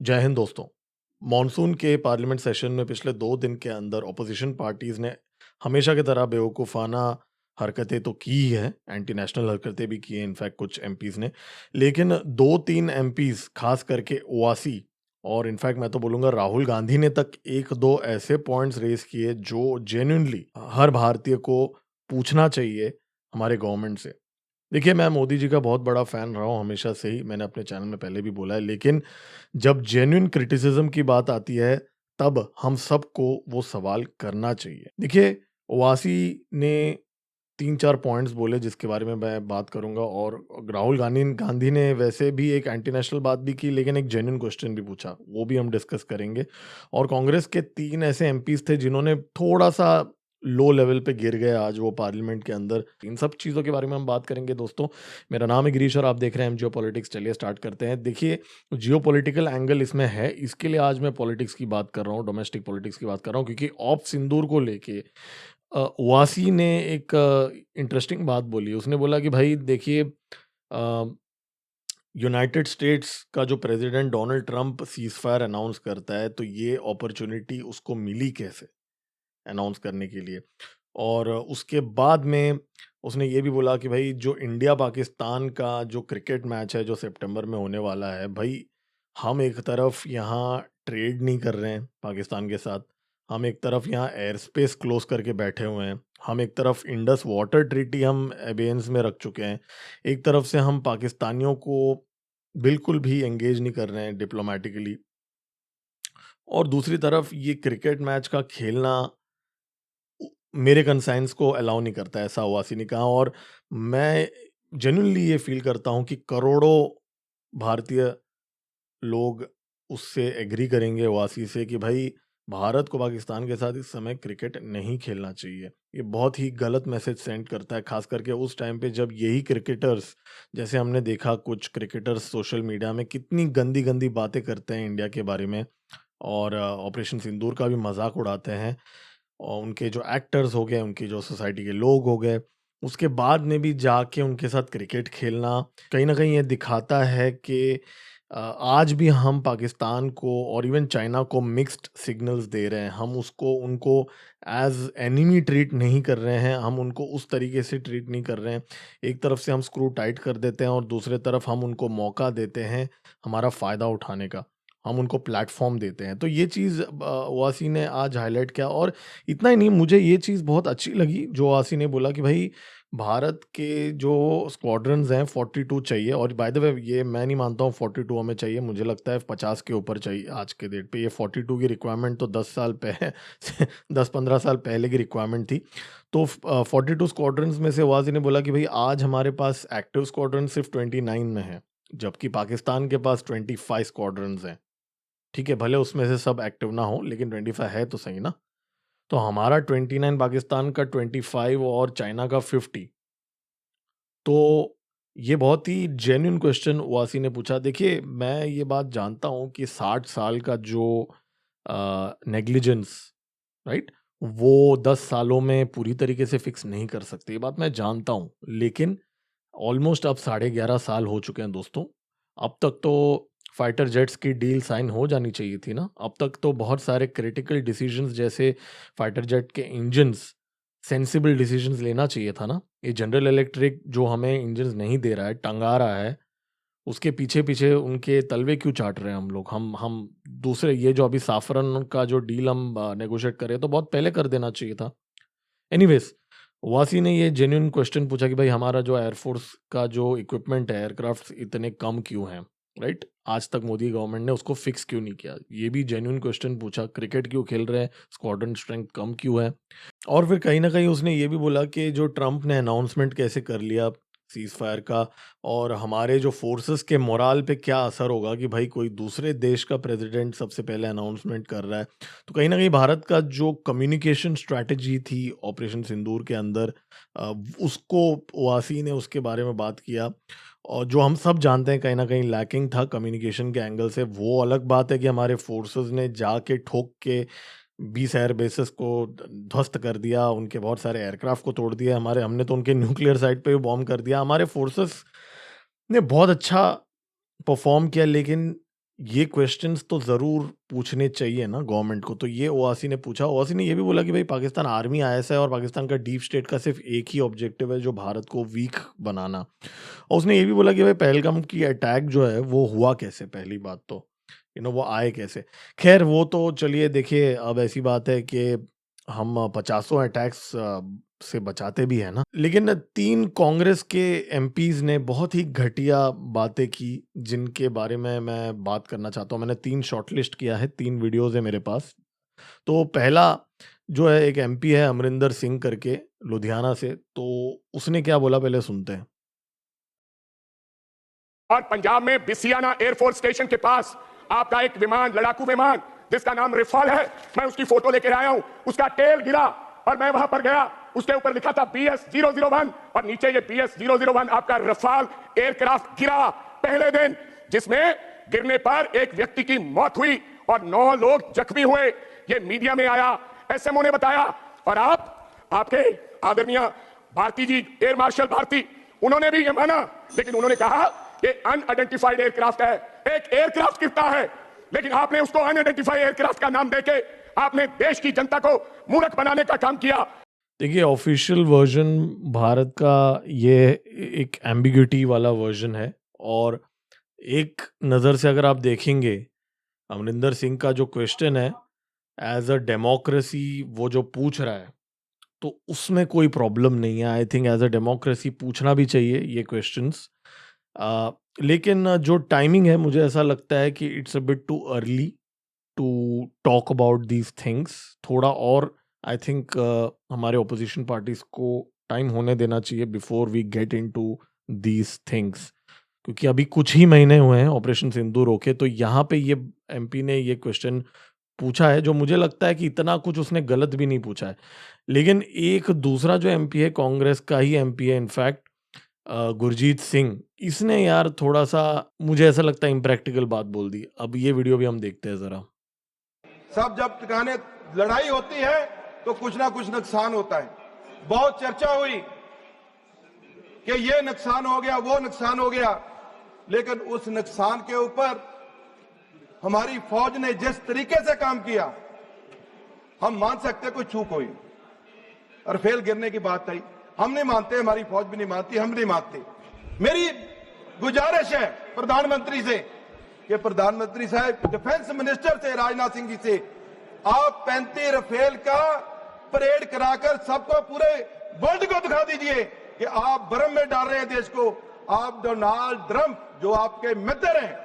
जय हिंद दोस्तों। मॉनसून के पार्लियामेंट सेशन में पिछले 2 दिन के अंदर ऑपोजिशन पार्टीज़ ने हमेशा की तरह बेवकूफ़ाना हरकतें तो की ही हैं, एंटी नेशनल हरकतें भी की हैं इनफैक्ट कुछ एमपीज़ ने। लेकिन 2-3 एमपीज़ ख़ास करके ओवैसी और इनफैक्ट मैं तो बोलूँगा राहुल गांधी ने तक 1-2 ऐसे पॉइंट्स रेज़ किए जो जेन्युइनली हर भारतीय को पूछना चाहिए हमारे गवर्नमेंट से। देखिए, मैं मोदी जी का बहुत बड़ा फ़ैन रहा हूँ हमेशा से ही, मैंने अपने चैनल में पहले भी बोला है, लेकिन जब जेन्युइन क्रिटिसिज़्म की बात आती है, तब हम सबको वो सवाल करना चाहिए। देखिए, ओवैसी ने 3-4 पॉइंट्स बोले जिसके बारे में मैं बात करूँगा और राहुल गांधी ने वैसे भी एक एंटी नेशनल बात भी की, लेकिन एक जेन्युइन क्वेश्चन भी पूछा, वो भी हम डिस्कस करेंगे। और कांग्रेस के 3 ऐसे एमपीज़ थे जिन्होंने थोड़ा-सा लो लेवल पे गिर गए आज वो पार्लियामेंट के अंदर। इन सब चीज़ों के बारे में हम बात करेंगे दोस्तों। मेरा नाम है गिरीश और आप देख रहे हैं एमजीओ पॉलिटिक्स। चलिए स्टार्ट करते हैं। देखिए, जियोपॉलिटिकल एंगल इसमें है, इसके लिए आज मैं पॉलिटिक्स की बात कर रहा हूँ, डोमेस्टिक पॉलिटिक्स की बात कर रहा हूँ क्योंकि ऑप सिंदूर को लेके ओवैसी ने एक इंटरेस्टिंग बात बोली। उसने बोला कि भाई देखिए, यूनाइटेड स्टेट्स का जो president Donald Trump ceasefire announce करता है, तो ये अपॉर्च्युनिटी उसको मिली कैसे अनाउंस करने के लिए? और उसके बाद में उसने ये भी बोला कि भाई जो इंडिया पाकिस्तान का जो क्रिकेट मैच है जो सितंबर में होने वाला है, भाई हम एक तरफ यहाँ ट्रेड नहीं कर रहे हैं पाकिस्तान के साथ, हम एक तरफ यहाँ एयर स्पेस क्लोज करके बैठे हुए हैं, हम एक तरफ इंडस वाटर ट्रीटी हम एबेंस में रख चुके हैं, एक तरफ से हम पाकिस्तानियों को बिल्कुल भी एंगेज नहीं कर रहे हैं डिप्लोमेटिकली, और दूसरी तरफ ये क्रिकेट मैच का खेलना मेरे कंसाइंस को अलाउ नहीं करता है, ऐसा ओवैसी ने कहा। और मैं जेन्युइनली ये फ़ील करता हूँ कि करोड़ों भारतीय लोग उससे एग्री करेंगे ओवैसी से कि भाई भारत को पाकिस्तान के साथ इस समय क्रिकेट नहीं खेलना चाहिए। ये बहुत ही गलत मैसेज सेंड करता है, ख़ास करके उस टाइम पे जब यही क्रिकेटर्स, जैसे हमने देखा कुछ क्रिकेटर्स सोशल मीडिया में कितनी गंदी-गंदी बातें करते हैं इंडिया के बारे में और ऑपरेशन सिंदूर का भी मज़ाक उड़ाते हैं। और उनके जो एक्टर्स हो गए, उनकी जो सोसाइटी के लोग हो गए, उसके बाद में भी जाके उनके साथ क्रिकेट खेलना, कहीं न कहीं ये दिखाता है कि आज भी हम पाकिस्तान को और इवन चाइना को मिक्स्ड सिग्नल्स दे रहे हैं। हम उसको उनको एज़ एनिमी ट्रीट नहीं कर रहे हैं, हम उनको उस तरीके से ट्रीट नहीं कर रहे हैं। एक तरफ से हम स्क्रू टाइट कर देते हैं और दूसरे तरफ हम उनको मौका देते हैं हमारा फ़ायदा उठाने का। हम उनको प्लेटफ़ॉर्म देते हैं। तो ये चीज़ ओवैसी ने आज हाइलाइट किया। और इतना ही नहीं, मुझे ये चीज़ बहुत अच्छी लगी जो ओवैसी ने बोला कि भाई भारत के जो स्क्वाड्रन्स हैं 42 चाहिए। और बाय द वे ये मैं नहीं मानता हूँ 42 हमें चाहिए, मुझे लगता है 50 के ऊपर चाहिए आज के डेट पे। ये 42 की रिक्वायरमेंट तो 10 साल पह 10-15 साल पहले की रिक्वायरमेंट थी। तो 42 स्क्वाड्रन्स में से ओवैसी ने बोला कि भाई आज हमारे पास एक्टिव स्क्वाड्रन सिर्फ़ 29 में है, जबकि पाकिस्तान के पास 25 स्क्वाड्रन्स हैं। ठीक है, भले उसमें से सब एक्टिव ना हो, लेकिन 25 है तो सही ना? तो हमारा 29, पाकिस्तान का 25 और चाइना का 50। तो ये बहुत ही जेन्युइन क्वेश्चन ओवैसी ने पूछा। देखिए, मैं ये बात जानता हूँ कि 60 साल का जो नेग्लिजेंस, राइट? वो 10 सालों में पूरी तरीके से फिक्स नहीं कर सकते, ये बात मैं जानता हूँ। लेकिन ऑलमोस्ट अब साढ़े 11 साल हो चुके हैं दोस्तों। अब तक तो फाइटर जेट्स की डील साइन हो जानी चाहिए थी ना। अब तक तो बहुत सारे क्रिटिकल डिसीजंस, जैसे फाइटर जेट के इंजन्स, सेंसिबल डिसीजंस लेना चाहिए था ना। ये जनरल इलेक्ट्रिक जो हमें इंजन्स नहीं दे रहा है, टंगा रहा है, उसके पीछे-पीछे उनके तलवे क्यों चाट रहे हैं हम लोग? हम दूसरे ये जो अभी साफ़रन का जो डील हम नेगोशिएट कर रहे हैं, तो बहुत पहले कर देना चाहिए था। एनीवेज़, वासी ने ये जेन्युइन क्वेश्चन पूछा कि भाई हमारा जो एयरफ़ोर्स का जो इक्विपमेंट है, एयरक्राफ्ट्स इतने कम क्यों हैं, राइट? आज तक मोदी गवर्नमेंट ने उसको फिक्स क्यों नहीं किया? ये भी जेन्युइन क्वेश्चन पूछा। क्रिकेट क्यों खेल रहे हैं? स्क्वाड्रन स्ट्रेंथ कम क्यों है? और फिर कहीं न कहीं उसने ये भी बोला कि जो ट्रम्प ने अनाउंसमेंट कैसे कर लिया सीज़फायर का, और हमारे जो फ़ोर्सेस के मोराल पे क्या असर होगा कि भाई कोई दूसरे देश का प्रेसिडेंट सबसे पहले अनाउंसमेंट कर रहा है। तो कहीं न कहीं भारत का जो कम्युनिकेशन स्ट्रैटेजी थी ऑपरेशन सिंदूर के अंदर, उसको ओवैसी ने उसके बारे में बात किया। और जो हम सब जानते हैं कहीं न कहीं लैकिंग था कम्युनिकेशन के एंगल से। वो अलग बात है कि हमारे फ़ोर्सेस ने जाके ठोक के 20 एयर बेसेस को ध्वस्त कर दिया, उनके बहुत सारे एयरक्राफ्ट को तोड़ दिया, हमारे हमने तो उनके न्यूक्लियर साइट पे भी बॉम्ब कर दिया। हमारे फोर्सेस ने बहुत अच्छा परफॉर्म किया, लेकिन ये क्वेश्चंस तो ज़रूर पूछने चाहिए ना गवर्नमेंट को। तो ये ओआसी ने पूछा। ओआसी ने ये भी बोला कि भाई पाकिस्तान आर्मी आईएसआई और पाकिस्तान का डीप स्टेट का सिर्फ़ एक ही ऑब्जेक्टिव है जो भारत को वीक बनाना। और उसने ये भी बोला कि भाई पहलगाम की अटैक जो है वो हुआ कैसे, पहली बात तो, वो आए कैसे? ख़ैर वो तो चलिए देखिए, अब ऐसी बात है कि हम पचासों अटैक्स से बचाते भी हैं ना। लेकिन 3 कांग्रेस के एमपीज़ ने बहुत ही घटिया बातें की, जिनके बारे में मैं बात करना चाहता हूँ। मैंने 3 शॉर्टलिस्ट किया है, 3 वीडियोज़ है मेरे पास। तो पहला जो है, एक एमपी है अमरिंदर सिंह करके, लुधियाना से, तो उसने क्या बोला पहले सुनते हैं। और पंजाब में बिसियाना एयरफोर्स स्टेशन के पास आपका एक विमान, लड़ाकू विमान जिसका नाम रिफाल है, मैं उसकी फोटो लेकर आया हूं। उसका टेल गिरा और मैं वहां पर गया, उसके ऊपर लिखा था BS-001 और नीचे ये BS-001 आपका रफाल एयरक्राफ्ट गिरा पहले दिन, जिसमें गिरने पर एक व्यक्ति की मौत हुई और 9 लोग जख्मी हुए। ये मीडिया में आया, एसएमओ ने बताया। और आपके आदरणीय भारती जी, एयर मार्शल भारती, उन्होंने भी ये माना, लेकिन उन्होंने कहा ये अनआइडेंटिफाइड एयरक्राफ्ट है। एक एयरक्राफ्ट गिरता है, लेकिन आपने उसको अनआइडेंटिफाइड एयरक्राफ्ट का नाम देके आपने देश की जनता को मूर्ख बनाने का काम किया। देखिए, ऑफिशियल वर्जन भारत का ये एक एम्बिग्यूटी वाला वर्जन है। और एक नज़र से अगर आप देखेंगे, अमरिंदर सिंह का जो क्वेश्चन है, एज अ डेमोक्रेसी वो जो पूछ रहा है, तो उसमें कोई प्रॉब्लम नहीं है। I think as a democracy पूछना भी चाहिए ये क्वेश्चंस। लेकिन जो टाइमिंग है, मुझे ऐसा लगता है कि it's a bit too early to talk about these things. थोड़ा और आई थिंक हमारे ओपोजिशन पार्टीज को टाइम होने देना चाहिए before we get into these things. क्योंकि अभी कुछ ही महीने हुए हैं ऑपरेशन सिंदूर होके, तो यहाँ पे ये एमपी ने ये क्वेश्चन पूछा है, जो मुझे लगता है कि इतना कुछ उसने गलत भी नहीं पूछा है। लेकिन एक दूसरा जो एमपी है, कांग्रेस का ही एमपी है इनफैक्ट, गुरजीत सिंह, इसने यार थोड़ा-सा, मुझे ऐसा लगता है, इम्प्रैक्टिकल बात बोल दी। अब ये वीडियो भी हम देखते हैं ज़रा। सब जब ठिकाने लड़ाई होती है तो कुछ ना कुछ नुकसान होता है। बहुत चर्चा हुई कि ये नुकसान हो गया, वो नुकसान हो गया, लेकिन उस नुकसान के ऊपर हमारी फौज ने जिस तरीके से काम किया, हम मान सकते कोई चूक हुई और फेल गिरने की बात आई। हम नहीं मानते, हमारी फौज भी नहीं मानती, हम नहीं मानते। मेरी गुजारिश है प्रधानमंत्री से कि प्रधानमंत्री साहब, डिफेंस मिनिस्टर से, राजनाथ सिंह जी से, आप 35 रफेल का परेड कराकर सबको, पूरे वर्ल्ड को दिखा दीजिए कि आप भ्रम में डाल रहे हैं देश को। आप डोनाल्ड ट्रंप जो आपके मित्र हैं,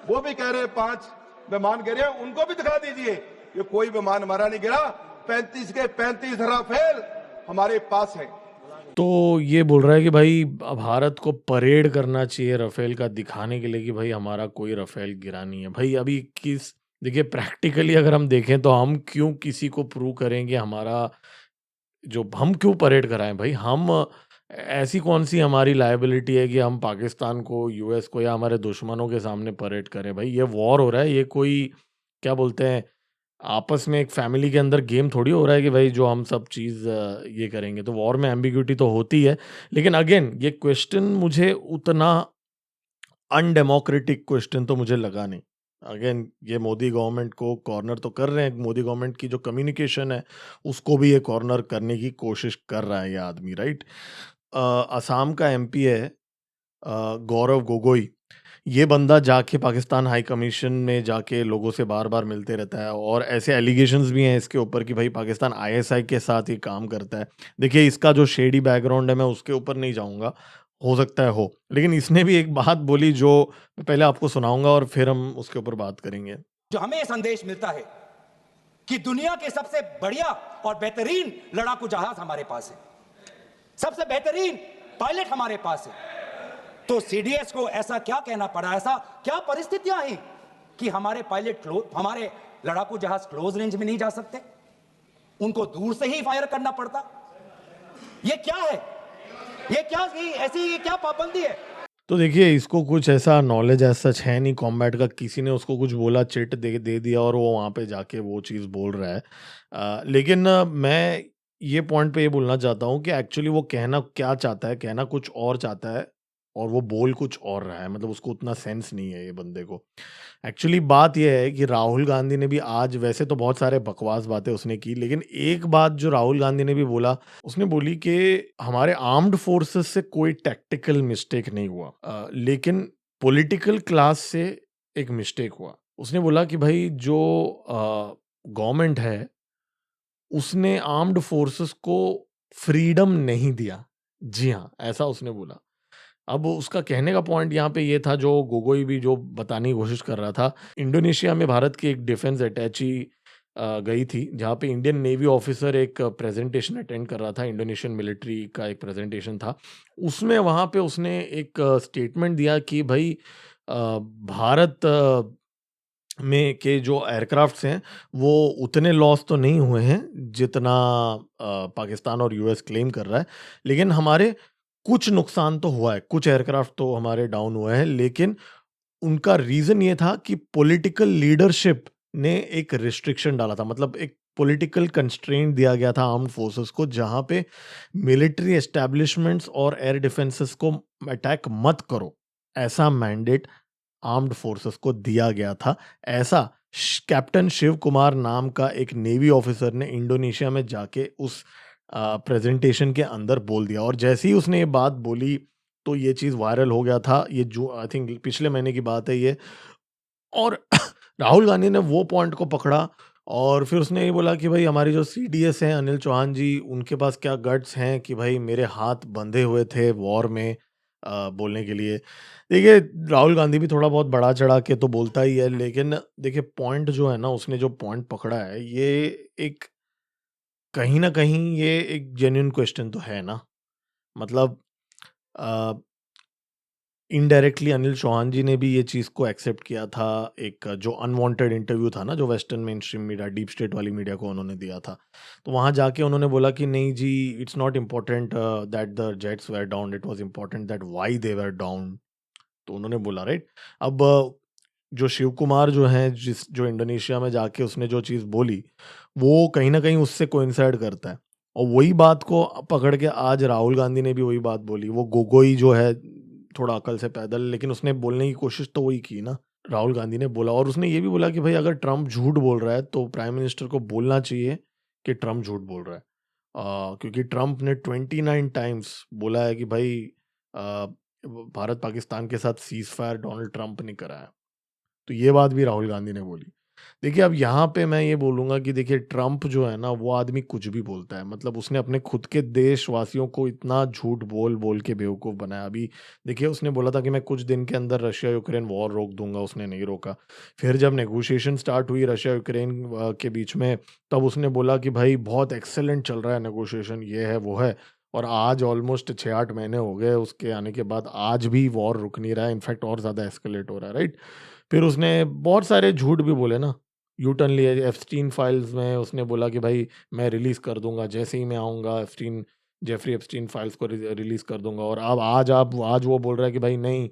वो भी कह रहे हैं 5 विमान गिरे, उनको भी दिखा दीजिए कि कोई विमान हमारा नहीं गिरा। 35 के 35 राफेल हमारे पास है। तो ये बोल रहा है कि भाई भारत को परेड करना चाहिए राफेल का, दिखाने के लिए कि भाई हमारा कोई राफेल गिरा नहीं है। भाई अभी देखिए, प्रैक्टिकली अगर हम देखें तो हम क्यों किसी को प्रूव करेंगे हमारा, जो हम क्यों परेड कराएं भाई? हम ऐसी कौन सी हमारी लायबिलिटी है कि हम पाकिस्तान को, यूएस को या हमारे दुश्मनों के सामने परेड करें? भाई ये वॉर हो रहा है, ये कोई क्या बोलते हैं, आपस में एक फैमिली के अंदर गेम थोड़ी हो रहा है कि भाई जो हम सब चीज़ ये करेंगे। तो वॉर में एम्बिग्यूटी तो होती है। लेकिन अगेन ये क्वेश्चन मुझे उतना अनडेमोक्रेटिक क्वेश्चन तो मुझे लगा नहीं। अगेन ये मोदी गवर्नमेंट को कॉर्नर तो कर रहे हैं, मोदी गवर्नमेंट की जो कम्युनिकेशन है उसको भी ये कॉर्नर करने की कोशिश कर रहा है ये आदमी, राइट? असम का एमपी है गौरव गोगोई। ये बंदा जाके पाकिस्तान हाई कमीशन में जाके लोगों से बार-बार मिलते रहता है, और ऐसे एलिगेशंस भी हैं इसके ऊपर कि भाई पाकिस्तान आईएसआई के साथ ये काम करता है। देखिए, इसका जो शेडी बैकग्राउंड है मैं उसके ऊपर नहीं जाऊँगा, हो सकता है हो। लेकिन इसने भी एक बात बोली जो मैं पहले आपको सुनाऊँगा और फिर हम उसके ऊपर बात करेंगे। जो हमें ये संदेश मिलता है कि दुनिया के सबसे बढ़िया और बेहतरीन लड़ाकू जहाज हमारे पास है, सबसे बेहतरीन पायलट हमारे पास है। तो सीडीएस को ऐसा क्या कहना पड़ा, ऐसा क्या परिस्थितियां हैं कि हमारे हमारे लड़ाकू जहाज क्लोज रेंज में नहीं जा सकते, उनको दूर से ही फायर करना पड़ता? ये क्या है? ये क्या पाबंदी है? तो देखिए, इसको कुछ ऐसा नॉलेज एज़ सच है नहीं कॉम्बैट का, किसी ने उसको कुछ बोला, चिट दे दिया और वो वहाँ पे जाके वो चीज़ बोल रहा है। लेकिन मैं ये पॉइंट पे ये बोलना चाहता हूँ कि एक्चुअली वो कहना क्या चाहता है, कहना कुछ और चाहता है। और वो बोल कुछ और रहा है, मतलब उसको उतना सेंस नहीं है ये बंदे को। एक्चुअली बात ये है कि राहुल गांधी ने भी आज, वैसे तो बहुत सारे बकवास बातें उसने की, लेकिन एक बात जो राहुल गांधी ने भी बोला, उसने बोली कि हमारे आर्म्ड फोर्सेस से कोई टैक्टिकल मिस्टेक नहीं हुआ, लेकिन पॉलिटिकल क्लास से एक मिस्टेक हुआ। उसने बोला कि भाई जो गवर्नमेंट है उसने आर्म्ड फोर्सेस को फ्रीडम नहीं दिया। जी हाँ, ऐसा उसने बोला। अब उसका कहने का पॉइंट यहाँ पे ये था, जो गोगोई भी जो बताने की कोशिश कर रहा था, इंडोनेशिया में भारत की एक डिफेंस अटैची गई थी, जहाँ पे इंडियन नेवी ऑफिसर एक प्रेजेंटेशन अटेंड कर रहा था, इंडोनेशियन मिलिट्री का एक प्रेजेंटेशन था। उसमें वहाँ पे उसने एक स्टेटमेंट दिया कि भाई भारत में के जो एयरक्राफ्ट्स हैं वो उतने लॉस तो नहीं हुए हैं जितना पाकिस्तान और यूएस क्लेम कर रहा है, लेकिन हमारे कुछ नुकसान तो हुआ है, कुछ एयरक्राफ्ट तो हमारे डाउन हुए हैं, लेकिन उनका रीजन ये था कि पॉलिटिकल लीडरशिप ने एक रिस्ट्रिक्शन डाला था, मतलब एक पॉलिटिकल कंस्ट्रेंट दिया गया था आर्म्ड फोर्सेस को, जहां पे मिलिट्री एस्टैब्लिशमेंट्स और एयर डिफेंसेस को अटैक मत करो, ऐसा मैंडेट आर्म्ड फोर्सेस को दिया गया था। ऐसा कैप्टन शिव कुमार नाम का एक नेवी ऑफिसर ने इंडोनेशिया में जाके उस प्रेजेंटेशन के अंदर बोल दिया, और जैसे ही उसने ये बात बोली तो ये चीज़ वायरल हो गया था। ये जो आई थिंक पिछले महीने की बात है ये, और राहुल गांधी ने वो पॉइंट को पकड़ा और फिर उसने ये बोला कि भाई हमारी जो सीडीएस हैं अनिल चौहान जी, उनके पास क्या गट्स हैं कि भाई मेरे हाथ बंधे हुए थे वॉर में बोलने के लिए। देखिए, राहुल गांधी भी थोड़ा बहुत बढ़ा चढ़ा के तो बोलता ही है, लेकिन देखिए पॉइंट जो है ना, उसने जो पॉइंट पकड़ा है, ये एक कहीं ना कहीं ये एक जेन्युइन क्वेश्चन तो है ना। मतलब इनडायरेक्टली अनिल चौहान जी ने भी ये चीज़ को एक्सेप्ट किया था, एक जो अनवांटेड इंटरव्यू था ना, जो western main stream media, deep state वाली मीडिया को उन्होंने दिया था, तो वहाँ जाके उन्होंने बोला कि नहीं जी, it's not important that the jets were down, it was important that why they were down. तो उन्होंने बोला, राइट। अब जो शिव कुमार जो हैं, जो इंडोनेशिया में जाके उसने जो चीज़ बोली, वो कहीं ना कहीं उससे कोइंसाइड करता है, और वही बात को पकड़ के आज राहुल गांधी ने भी वही बात बोली। वो गोगोई जो है थोड़ा अकल से पैदल, लेकिन उसने बोलने की कोशिश तो वही की ना, राहुल गांधी ने बोला। और उसने ये भी बोला कि भाई अगर ट्रम्प झूठ बोल रहा है तो प्राइम मिनिस्टर को बोलना चाहिए कि ट्रम्प झूठ बोल रहा है, क्योंकि ट्रम्प ने 29 टाइम्स बोला है कि भाई भारत पाकिस्तान के साथ सीज फायर डोनाल्ड ट्रम्प ने कराया। तो ये बात भी राहुल गांधी ने बोली। देखिए, अब यहाँ पे मैं ये बोलूँगा कि देखिए ट्रम्प जो है ना, वो आदमी कुछ भी बोलता है, मतलब उसने अपने खुद के देशवासियों को इतना झूठ बोल बोल के बेवकूफ़ बनाया। अभी देखिए, उसने बोला था कि मैं कुछ दिन के अंदर रशिया यूक्रेन वॉर रोक दूंगा, उसने नहीं रोका। फिर जब नेगोशिएशन स्टार्ट हुई रशिया यूक्रेन के बीच में, तब उसने बोला कि भाई बहुत एक्सेलेंट चल रहा है नेगोशिएशन, ये है वो है, और आज ऑलमोस्ट 6-8 महीने हो गए उसके आने के बाद, आज भी वॉर रुक नहीं रहा है, इनफैक्ट और ज़्यादा एस्केलेट हो रहा है, राइट। फिर उसने बहुत सारे झूठ भी बोले ना, यू टर्न लिए। एप्स्टीन फाइल्स में उसने बोला कि भाई मैं रिलीज़ कर दूंगा, जैसे ही मैं आऊँगा जेफरी एप्स्टीन फाइल्स को रिलीज़ कर दूंगा, और अब आज वो बोल रहा है कि भाई नहीं,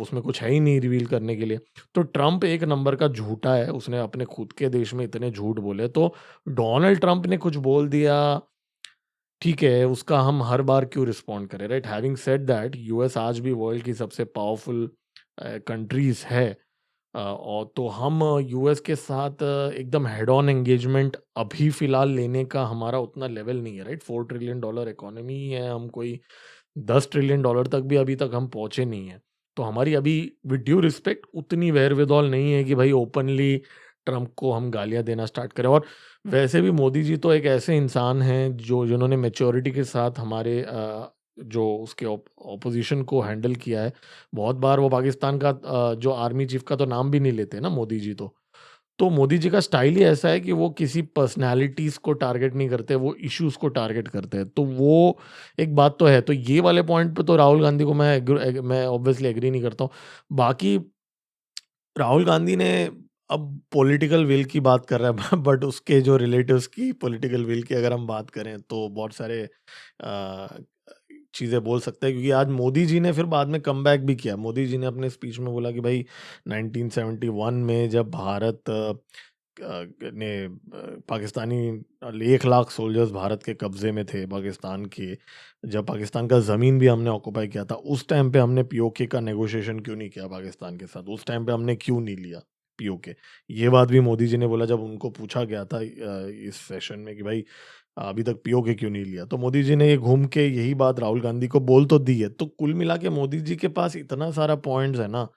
उसमें कुछ है ही नहीं रिवील करने के लिए। तो ट्रम्प एक नंबर का झूठा है, उसने अपने खुद के देश में इतने झूठ बोले। तो डोनाल्ड ट्रम्प ने कुछ बोल दिया, ठीक है, उसका हम हर बार क्यों रिस्पॉन्ड करें, right. Having said that, US आज भी वर्ल्ड की सबसे पावरफुल कंट्रीज है, और तो हम यूएस के साथ एकदम हेड ऑन एंगेजमेंट अभी फिलहाल लेने का हमारा उतना लेवल नहीं है, राइट। $4 ट्रिलियन इकोनॉमी है, हम कोई $10 ट्रिलियन तक भी अभी तक हम पहुंचे नहीं है। तो हमारी अभी विद ड्यू रिस्पेक्ट उतनी वेरविदौल नहीं है कि भाई ओपनली ट्रम्प को हम गालियां देना स्टार्ट करें। और वैसे भी मोदी जी तो एक ऐसे इंसान हैं जिन्होंने मैच्योरिटी के साथ हमारे जो उसके ऑपोजिशन को हैंडल किया है। बहुत बार वो पाकिस्तान का जो आर्मी चीफ का तो नाम भी नहीं लेते ना मोदी जी। तो मोदी जी का स्टाइल ही ऐसा है कि वो किसी पर्सनालिटीज को टारगेट नहीं करते, वो इश्यूज को टारगेट करते हैं। तो वो एक बात तो है। तो ये वाले पॉइंट पे तो राहुल गांधी को मैं ऑब्वियसली एग्री नहीं करता हूँ। बाकी राहुल गांधी ने अब पॉलिटिकल विल की बात कर रहा है बट उसके जो रिलेटिव्स की पॉलिटिकल विल की अगर हम बात करें तो बहुत सारे चीज़ें बोल सकते हैं, क्योंकि आज मोदी जी ने फिर बाद में कमबैक भी किया। मोदी जी ने अपने स्पीच में बोला कि भाई 1971 में जब भारत पाकिस्तानी 1 लाख सोल्जर्स भारत के कब्जे में थे पाकिस्तान के, जब पाकिस्तान का ज़मीन भी हमने ऑक्यूपाई किया था, उस टाइम पे हमने पीओके का नेगोशिएशन क्यों नहीं किया पाकिस्तान के साथ? उस टाइम पे हमने क्यों नहीं लिया पीओके? ये बात भी मोदी जी ने बोला जब उनको पूछा गया था इस सेशन में कि भाई अभी तक पीओके क्यों नहीं लिया? तो मोदी जी ने ये घूम के यही बात राहुल गांधी को बोल तो दी है। तो कुल मिला के मोदी जी के पास इतना सारा पॉइंट्स है ना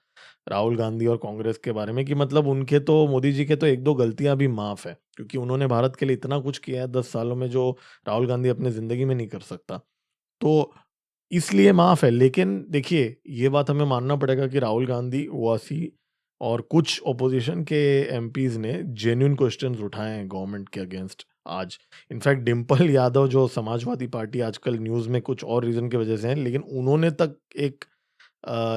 राहुल गांधी और कांग्रेस के बारे में कि मतलब उनके तो मोदी जी के तो 1-2 गलतियां भी माफ है, क्योंकि उन्होंने भारत के लिए इतना कुछ किया है 10 सालों में जो राहुल गांधी अपने ज़िंदगी में नहीं कर सकता। तो इसलिए माफ है। लेकिन देखिए, ये बात हमें मानना पड़ेगा कि राहुल गांधी, ओवैसी और कुछ ऑपोजिशन के एमपीज़ ने जेन्युइन क्वेश्चंस उठाए हैं गवर्नमेंट के अगेंस्ट आज। इनफैक्ट डिंपल यादव जो समाजवादी पार्टी आजकल न्यूज़ में कुछ और रीज़न की वजह से है, लेकिन उन्होंने तक एक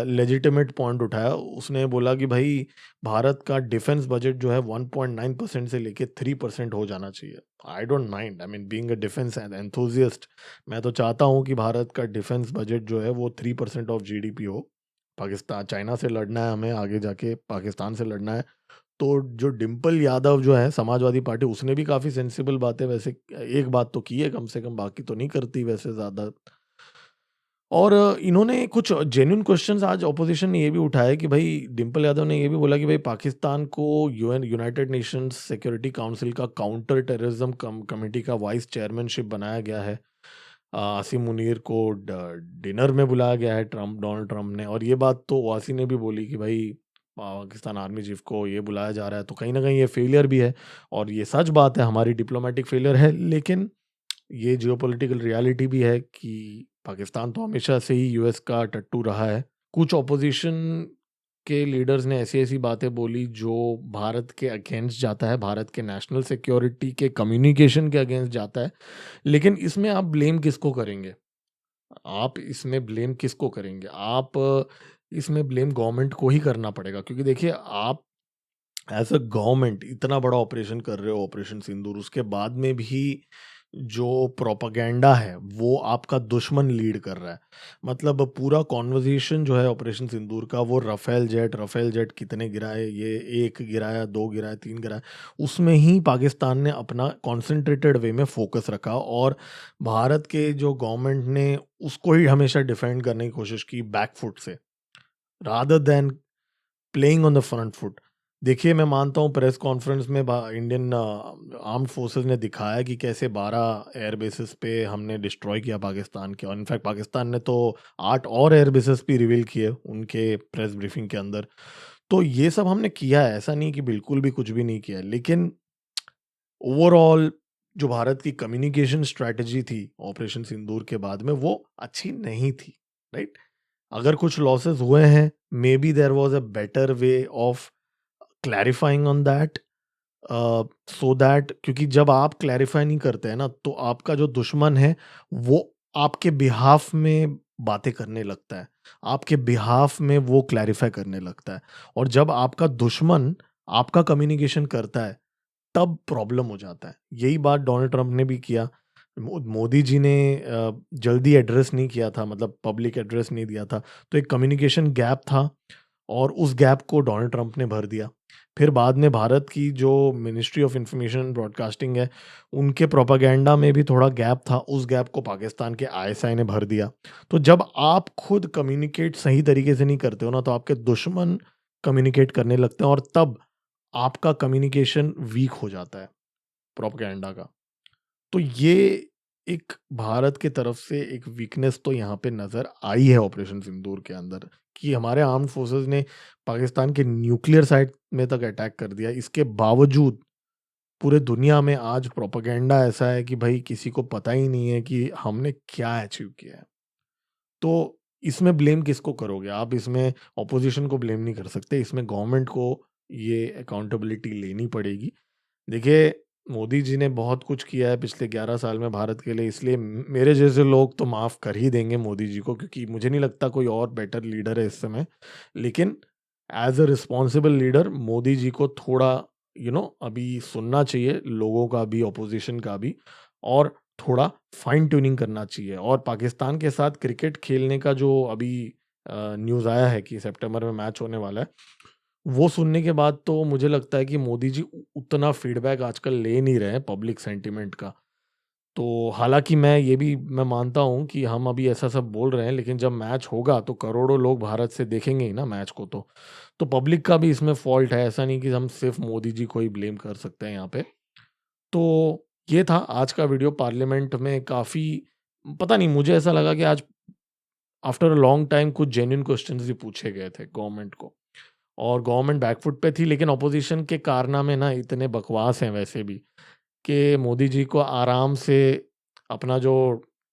लेजिटिमेट पॉइंट उठाया। उसने बोला कि भाई भारत का डिफेंस बजट जो है 1.9% से लेके 3% हो जाना चाहिए। I don't mind, I mean being a defence enthusiast, मैं तो चाहता हूँ कि भारत का डिफेंस बजट जो है वो 3% ऑफ जीडीपी हो। पाकिस्तान, चाइना से लड़ना है हमें, आगे जाके पाकिस्तान से लड़ना है। तो जो डिंपल यादव जो है समाजवादी पार्टी, उसने भी काफ़ी सेंसिबल बातें वैसे एक बात तो की है कम से कम, बाकी तो नहीं करती वैसे ज़्यादा। और इन्होंने कुछ जेन्युइन क्वेश्चंस आज ऑपोजिशन ने ये भी उठाए कि भाई डिंपल यादव ने ये भी बोला कि भाई पाकिस्तान को यूनाइटेड नेशंस सिक्योरिटी काउंसिल का काउंटर टेररिज्म कमेटी का वाइस चेयरमैनशिप बनाया गया है। आसिम मुनीर को डिनर में बुलाया गया है डोनाल्ड ट्रंप ने। और ये बात तो ओवैसी ने भी बोली कि भाई पाकिस्तान आर्मी चीफ को ये बुलाया जा रहा है, तो कहीं ना कहीं ये फेलियर भी है। और ये सच बात है, हमारी डिप्लोमेटिक फेलियर है। लेकिन ये जियोपॉलिटिकल रियलिटी भी है कि पाकिस्तान तो हमेशा से ही यूएस का टट्टू रहा है। कुछ ऑपोजिशन के लीडर्स ने ऐसी-ऐसी बातें बोली जो भारत के अगेंस्ट जाता है, भारत के नेशनल सिक्योरिटी के कम्युनिकेशन के अगेंस्ट जाता है। लेकिन इसमें आप ब्लेम किसको करेंगे? आप इसमें ब्लेम किसको करेंगे? आप इसमें ब्लेम गवर्नमेंट को ही करना पड़ेगा, क्योंकि देखिए आप एज़ अ गवर्नमेंट इतना बड़ा ऑपरेशन कर रहे हो, ऑपरेशन सिंदूर, उसके बाद में भी जो प्रोपेगेंडा है वो आपका दुश्मन लीड कर रहा है। मतलब पूरा कॉन्वर्सेशन जो है ऑपरेशन सिंदूर का, वो रफ़ेल जेट कितने गिराए, ये 1 गिराया, 2 गिराया, 3 गिराया, उसमें ही पाकिस्तान ने अपना कॉन्सन्ट्रेटेड वे में फ़ोकस रखा। और भारत के जो गवर्नमेंट ने उसको ही हमेशा डिफेंड करने की कोशिश की बैक फुट से, rather than playing on the front foot. देखिए, मैं मानता हूँ प्रेस कॉन्फ्रेंस में इंडियन आर्म्ड फोर्सेस ने दिखाया कि कैसे 12 एयर बेसिस पे हमने डिस्ट्रॉय किया पाकिस्तान के। और इनफैक्ट पाकिस्तान ने तो 8 और एयर बेसिस भी रिवील किए उनके प्रेस ब्रीफिंग के अंदर। तो ये सब हमने किया है, ऐसा नहीं कि बिल्कुल भी कुछ भी नहीं किया है। लेकिन ओवरऑल जो भारत की कम्युनिकेशन स्ट्रैटेजी थी ऑपरेशन सिंदूर के बाद में, वो अच्छी नहीं थी, राइट? अगर कुछ लॉसेस हुए हैं, maybe there was a better way of clarifying on that, so that, क्योंकि जब आप क्लैरिफाई नहीं करते हैं ना, तो आपका जो दुश्मन है वो आपके बिहाफ में बातें करने लगता है, आपके बिहाफ में वो क्लैरिफाई करने लगता है। और जब आपका दुश्मन आपका कम्युनिकेशन करता है तब प्रॉब्लम हो जाता है। यही बात डोनाल्ड ट्रंप ने भी किया। मोदी जी ने जल्दी एड्रेस नहीं किया था, मतलब पब्लिक एड्रेस नहीं दिया था, तो एक कम्युनिकेशन गैप था और उस गैप को डोनाल्ड ट्रंप ने भर दिया। फिर बाद में भारत की जो ministry of information and broadcasting है, उनके प्रोपेगेंडा में भी थोड़ा गैप था, उस गैप को पाकिस्तान के आईएसआई ने भर दिया। तो जब आप खुद कम्युनिकेट सही तरीके से नहीं करते हो ना, तो आपके दुश्मन कम्युनिकेट करने लगते हैं और तब आपका कम्युनिकेशन वीक हो जाता है प्रोपेगेंडा का। तो ये एक भारत की तरफ से एक वीकनेस तो यहाँ पे नज़र आई है ऑपरेशन सिंदूर के अंदर, कि हमारे आर्म्ड फोर्सेस ने पाकिस्तान के न्यूक्लियर साइट में तक अटैक कर दिया। इसके बावजूद पूरे दुनिया में आज प्रोपेगेंडा ऐसा है कि भाई किसी को पता ही नहीं है कि हमने क्या अचीव किया है। तो इसमें ब्लेम किसको करोगे आप? इसमें ऑपोजिशन को ब्लेम नहीं कर सकते, इसमें गवर्नमेंट को ये अकाउंटेबिलिटी लेनी पड़ेगी। देखिए, मोदी जी ने बहुत कुछ किया है पिछले 11 साल में भारत के लिए, इसलिए मेरे जैसे लोग तो माफ़ कर ही देंगे मोदी जी को, क्योंकि मुझे नहीं लगता कोई और बेटर लीडर है इस समय। लेकिन as a responsible leader Modi ji को थोड़ा अभी सुनना चाहिए लोगों का भी, ऑपोजिशन का भी, और थोड़ा फाइन ट्यूनिंग करना चाहिए। और पाकिस्तान के साथ क्रिकेट खेलने का जो अभी न्यूज़ आया है कि सितंबर में मैच होने वाला है, वो सुनने के बाद तो मुझे लगता है कि मोदी जी उतना फीडबैक आजकल ले नहीं रहे हैं पब्लिक सेंटिमेंट का। तो हालाँकि मैं मानता हूँ कि हम अभी ऐसा सब बोल रहे हैं, लेकिन जब मैच होगा तो करोड़ों लोग भारत से देखेंगे ही ना मैच को तो। तो पब्लिक का भी इसमें फ़ॉल्ट है, ऐसा नहीं कि हम सिर्फ़ मोदी जी को ही ब्लेम कर सकते हैं यहाँ पे। तो ये था आज का वीडियो। पार्लियामेंट में काफ़ी, पता नहीं, मुझे ऐसा लगा कि आज आफ्टर अ लॉन्ग टाइम कुछ जेन्युइन क्वेश्चंस भी पूछे गए थे गवर्नमेंट को, और गवर्नमेंट बैकफुट पे थी, लेकिन ऑपोजिशन के कारनामे ना इतने बकवास हैं वैसे भी, कि मोदी जी को आराम से अपना जो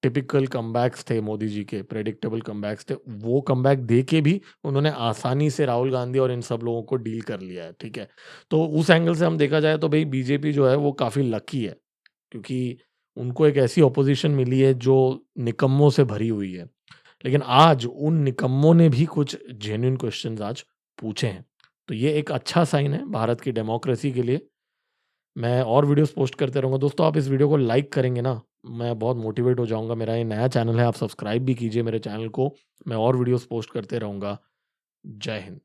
टिपिकल कमबैक्स थे, मोदी जी के प्रेडिक्टेबल कमबैक्स थे, वो कमबैक दे के भी उन्होंने आसानी से राहुल गांधी और इन सब लोगों को डील कर लिया है, ठीक है। तो उस एंगल से हम देखा जाए तो भाई बीजेपी जो है वो काफ़ी लकी है, क्योंकि उनको एक ऐसी ऑपोजिशन मिली है जो निकम्मों से भरी हुई है। लेकिन आज उन निकम्मों ने भी कुछ जेन्युइन क्वेश्चंस आज पूछे हैं। तो ये एक अच्छा साइन है भारत की डेमोक्रेसी के लिए। मैं और वीडियोस पोस्ट करते रहूँगा। दोस्तों, आप इस वीडियो को लाइक करेंगे ना, मैं बहुत मोटिवेट हो जाऊँगा। मेरा ये नया चैनल है, आप सब्सक्राइब भी कीजिए मेरे चैनल को। मैं और वीडियोस पोस्ट करते रहूँगा। जय हिंद।